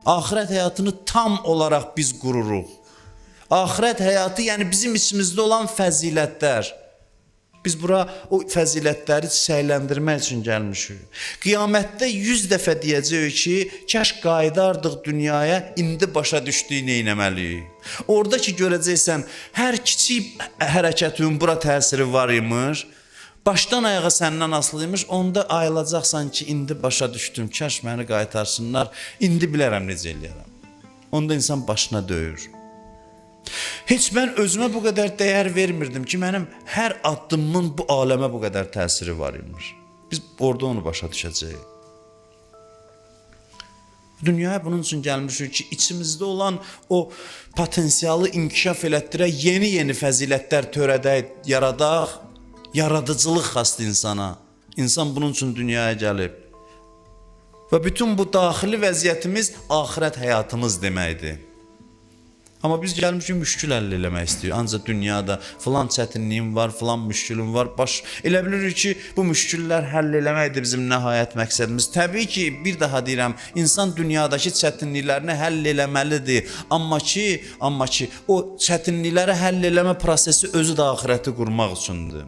Axirət həyatını tam olaraq biz qururuq. Axirət həyatı, yəni bizim içimizdə olan fəzilətlər. Biz bura o fəzilətləri çiçəkləndirmək üçün gəlmişik. Qiyamətdə 100 dəfə deyəcəyik ki, kəş qayıdardıq dünyaya, indi başa düşdüyü neynəməliyik. Orada ki, görəcəksən, hər kiçik hərəkətin bura təsiri var imiş, başdan ayağa səndən asılıymış, onda ayılacaqsan ki, indi başa düşdüm, kəş məni qaytarsınlar, indi bilərəm necə eləyərəm. Onda insan başına döyür. Heç mən özümə bu qədər dəyər vermirdim ki, mənim hər addımımın bu aləmə bu qədər təsiri var imiş. Biz orada onu başa düşəcəyik. Dünyaya bunun üçün gəlmişik ki, içimizdə olan o potensialı inkişaf elətdirək, yeni fəzilətlər törədək, yaradaq, yaradıcılıq xastı insana. İnsan bunun üçün dünyaya gəlib. Və bütün bu daxili vəziyyətimiz axirət həyatımız deməkdir. Amma biz gəlmişik müşkül həll eləmək istəyir. Ancaq dünyada filan çətinliyim var, filan müşkülüm var. Elə bilirik ki, bu müşküllər həll eləməkdir bizim nəhayət məqsədimiz. Təbii ki, bir daha deyirəm, insan dünyadakı çətinliklərini həll eləməlidir. Amma ki, o çətinlikləri həll eləmə prosesi özü də axirəti qurmaq üçündür.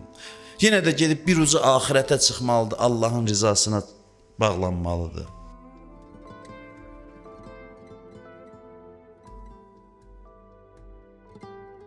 Yenə də gedib bir ucu axirətə çıxmalıdır, Allahın rizasına bağlanmalıdır.